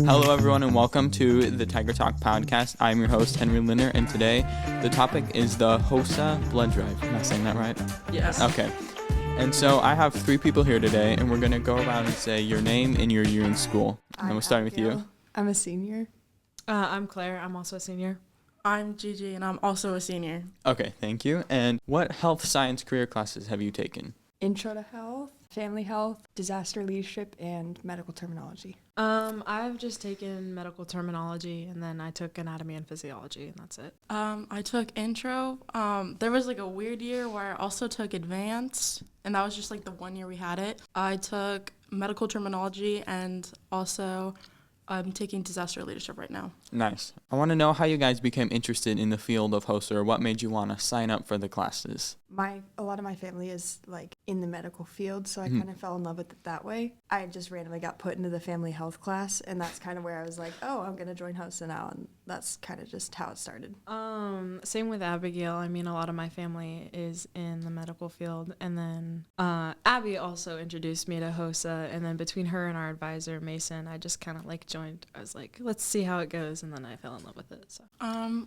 Hello, everyone, and welcome to the Tiger Talk podcast. I'm your host, Henry Linner, and today the topic is the HOSA blood drive. Am I saying that right? Yes. Okay. And so I have 3 people here today, and we're going to go around and say your name and your year in school. And we'll start with you. I'm a senior. I'm Claire. I'm also a senior. I'm GG, and I'm also a senior. Okay, thank you. And what health science career classes have you taken? Intro to health, family health, disaster leadership, and medical terminology. I've just taken medical terminology, and then I took anatomy and physiology, and that's it. I took intro. There was like a weird year where I also took advanced, and that was just like the 1 year we had it. I took medical terminology, and also I'm taking disaster leadership right now. Nice. I want to know how you guys became interested in the field of HOSA, or what made you want to sign up for the classes. A lot of my family is like in the medical field, so I kind of fell in love with it that way. I just randomly got put into the family health class, and that's kind of where I was like, oh, I'm going to join HOSA now, and that's kind of just how it started. Same with Abigail. I mean, a lot of my family is in the medical field, and then Abby also introduced me to HOSA, and then between her and our advisor, Mason, I just kind of like joined. I was like, let's see how it goes, and then I fell in love with it. So.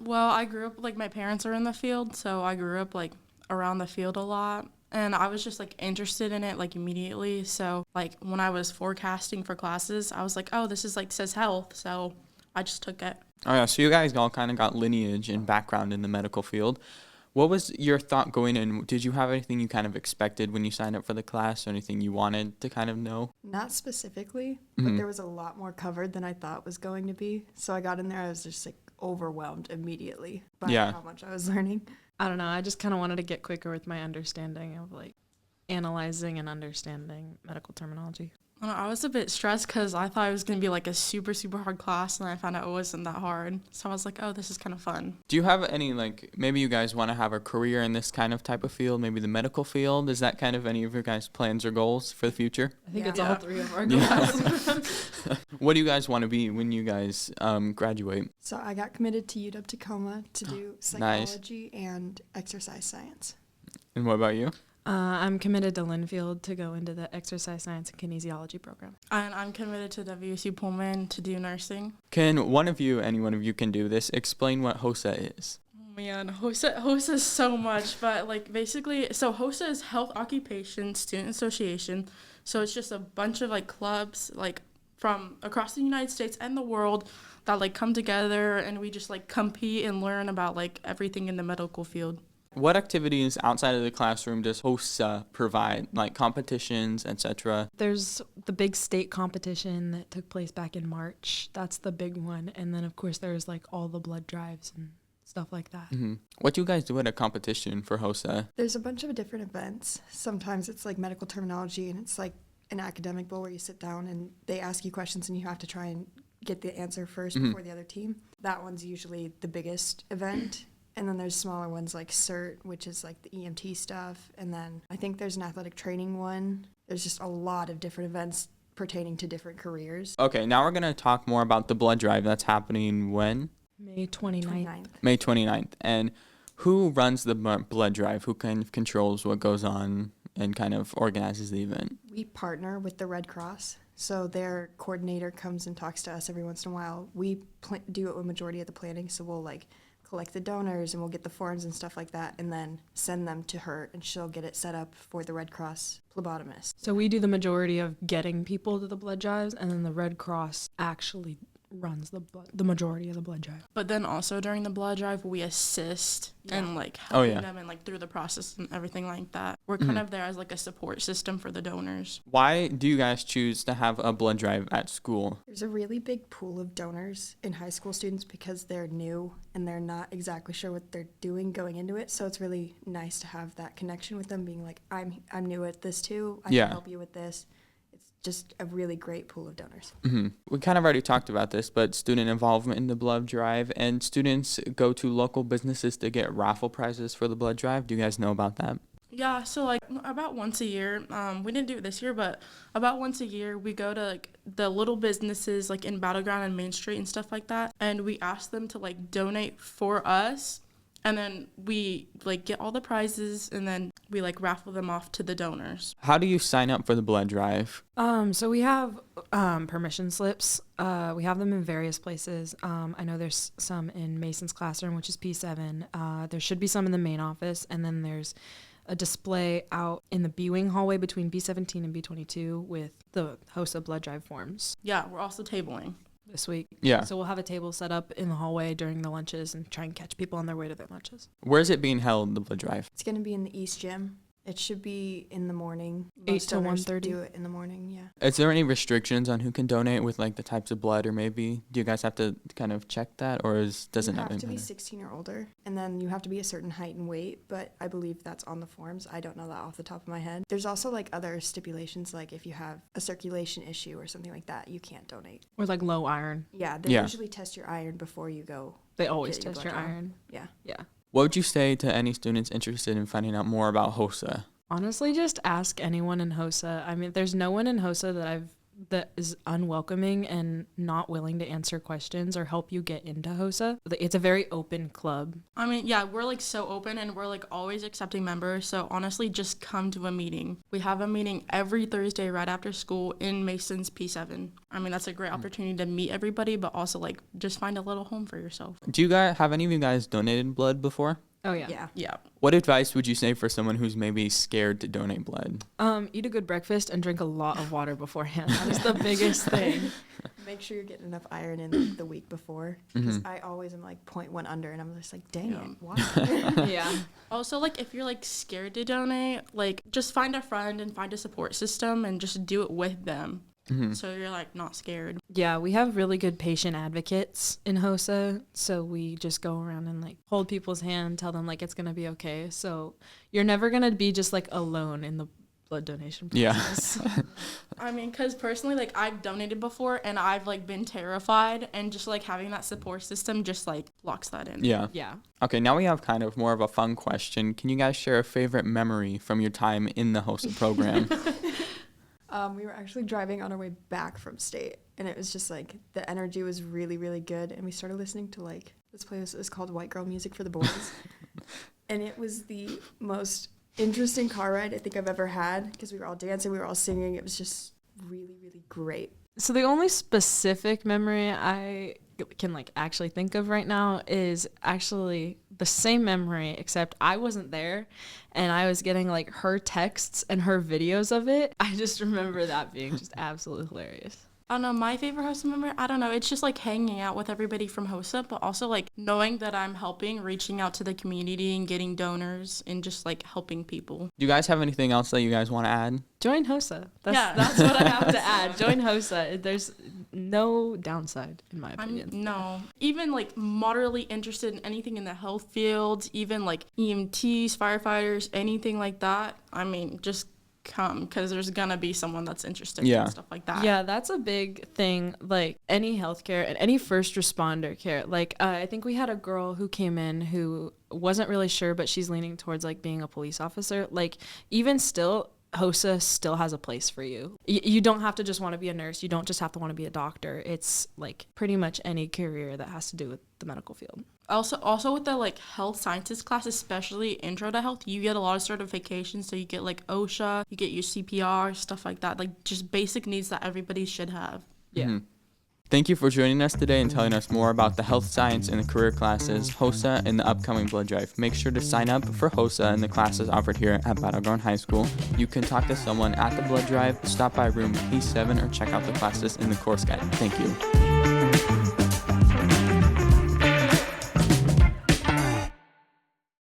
Well, I grew up, like, my parents are in the field, so I grew up, like, around the field a lot. And I was just, like, interested in it, like, immediately. So, like, when I was forecasting for classes, I was like, oh, this is, like, says health. So I just took it. Oh, yeah. So you guys all kind of got lineage and background in the medical field. What was your thought going in? Did you have anything you kind of expected when you signed up for the class, or anything you wanted to kind of know? Not specifically, but there was a lot more covered than I thought was going to be. So I got in there, I was just, like, overwhelmed immediately by how much I was learning. I don't know. I just kind of wanted to get quicker with my understanding of, like, analyzing and understanding medical terminology. I was a bit stressed because I thought it was going to be, like, a super, super hard class, and I found out it wasn't that hard. So I was like, oh, this is kind of fun. Do you have any, like, maybe you guys want to have a career in this kind of type of field, maybe the medical field? Is that kind of any of your guys' plans or goals for the future? I think it's all 3 of our goals. What do you guys want to be when you guys graduate? So I got committed to UW-Tacoma to do psychology and exercise science. And what about you? I'm committed to Linfield to go into the exercise science and kinesiology program. And I'm committed to WSU Pullman to do nursing. Can one of you, any one of you can do this, explain what HOSA is? Oh man, HOSA is so much, but like basically, so HOSA is Health Occupation Student Association. So it's just a bunch of like clubs like from across the United States and the world that like come together, and we just like compete and learn about like everything in the medical field. What activities outside of the classroom does HOSA provide, like competitions, etc.? There's the big state competition that took place back in March. That's the big one. And then, of course, there's like all the blood drives and stuff like that. Mm-hmm. What do you guys do at a competition for HOSA? There's a bunch of different events. Sometimes it's like medical terminology, and it's like an academic bowl where you sit down and they ask you questions and you have to try and get the answer first before the other team. That one's usually the biggest event. And then there's smaller ones like CERT, which is like the EMT stuff. And then I think there's an athletic training one. There's just a lot of different events pertaining to different careers. Okay, now we're going to talk more about the blood drive that's happening when? May 29th. May 29th. And who runs the blood drive? Who kind of controls what goes on and kind of organizes the event? We partner with the Red Cross. So their coordinator comes and talks to us every once in a while. We do a majority of the planning, so we'll like collect the donors, and we'll get the forms and stuff like that, and then send them to her, and she'll get it set up for the Red Cross phlebotomist. So we do the majority of getting people to the blood drives, and then the Red Cross actually runs the majority of the blood drive. But then also during the blood drive, we assist and like helping them and like through the process and everything like that. We're kind of there as like a support system for the donors. Why do you guys choose to have a blood drive at school? There's a really big pool of donors in high school students because they're new and they're not exactly sure what they're doing going into it. So it's really nice to have that connection with them, being like, I'm new at this too. I can help you with this. Just a really great pool of donors. Mm-hmm. We kind of already talked about this, but student involvement in the blood drive, and students go to local businesses to get raffle prizes for the blood drive. Do you guys know about that? Yeah, so like about once a year, we didn't do it this year, but about once a year we go to like the little businesses like in Battleground and Main Street and stuff like that, and we ask them to like donate for us. And then we like get all the prizes, and then we like raffle them off to the donors. How do you sign up for the blood drive? So we have permission slips. We have them in various places. I know there's some in Mason's classroom, which is P7. There should be some in the main office, and then there's a display out in the B-wing hallway between B17 and B22 with the HOSA blood drive forms Yeah, we're also tabling. this week. Yeah. So we'll have a table set up in the hallway during the lunches and try and catch people on their way to their lunches. Where's it being held, the blood drive? It's going to be in the East Gym. It should be in the morning. 8 Most to donors 1:30. do it in the morning, yeah. Is there any restrictions on who can donate with like the types of blood, or maybe do you guys have to kind of check that, or doesn't you that have to be matter? 16 or older, and then you have to be a certain height and weight, but I believe that's on the forms. I don't know that off the top of my head. There's also like other stipulations, like if you have a circulation issue or something like that, you can't donate. Or like low iron. Yeah, they Yeah. usually test your iron before you go. They always Get your test blood your drawn. iron. Yeah. Yeah. What would you say to any students interested in finding out more about HOSA? Honestly, just ask anyone in HOSA. I mean, there's no one in HOSA that is unwelcoming and not willing to answer questions or help you get into HOSA. It's a very open club. I mean, yeah, we're like so open and we're like always accepting members. So honestly, just come to a meeting. We have a meeting every Thursday right after school in Mason's P7. I mean, that's a great opportunity to meet everybody, but also like just find a little home for yourself. Do you guys have any of you guys donated blood before? Oh, yeah. Yeah. Yeah. What advice would you say for someone who's maybe scared to donate blood? Eat a good breakfast and drink a lot of water beforehand. That is the biggest thing. Make sure you're getting enough iron in like, the week before, because I always am like 0.1 under, and I'm just like, dang Yeah. it, why? Yeah. Also, like, if you're like scared to donate, like, just find a friend and find a support system and just do it with them. So you're like not scared. Yeah, we have really good patient advocates in HOSA, so we just go around and like hold people's hand, tell them like it's gonna be okay. So you're never gonna be just like alone in the blood donation process. Yeah. I mean, because personally, like, I've donated before and I've like been terrified, and just like having that support system just like locks that in. Yeah. Yeah. Okay, now we have kind of more of a fun question. Can you guys share a favorite memory from your time in the HOSA program? We were actually driving on our way back from state, and it was just like the energy was really, really good. And we started listening to like this playlist is called White Girl Music for the Boys, and it was the most interesting car ride I think I've ever had, because we were all dancing, we were all singing. It was just really, really great. So the only specific memory I can like actually think of right now is actually the same memory, except I wasn't there and I was getting like her texts and her videos of it. I just remember that being just absolutely hilarious. I don't know, my favorite HOSA memory, I don't know, it's just like hanging out with everybody from HOSA, but also like knowing that I'm helping, reaching out to the community and getting donors and just like helping people. Do you guys have anything else that you guys want to add? Join HOSA. Yeah. That's what I have to add. Join HOSA. There's no downside, in my opinion. No, even like moderately interested in anything in the health field, even like EMTs, firefighters, anything like that. I mean, just come, because there's gonna be someone that's interested Yeah. in stuff like that. Yeah, that's a big thing. Like any healthcare and any first responder care. Like I think we had a girl who came in who wasn't really sure, but she's leaning towards like being a police officer. Like even still, HOSA still has a place for you. You don't have to just want to be a nurse. You don't just have to want to be a doctor. It's like pretty much any career that has to do with the medical field. Also with the like health sciences class, especially intro to health, you get a lot of certifications. So you get like OSHA, you get your CPR, stuff like that, like just basic needs that everybody should have. Yeah. Thank you for joining us today and telling us more about the health science and the career classes, HOSA, and the upcoming blood drive. Make sure to sign up for HOSA and the classes offered here at Battleground High School. You can talk to someone at the blood drive, stop by room P7, or check out the classes in the course guide. Thank you.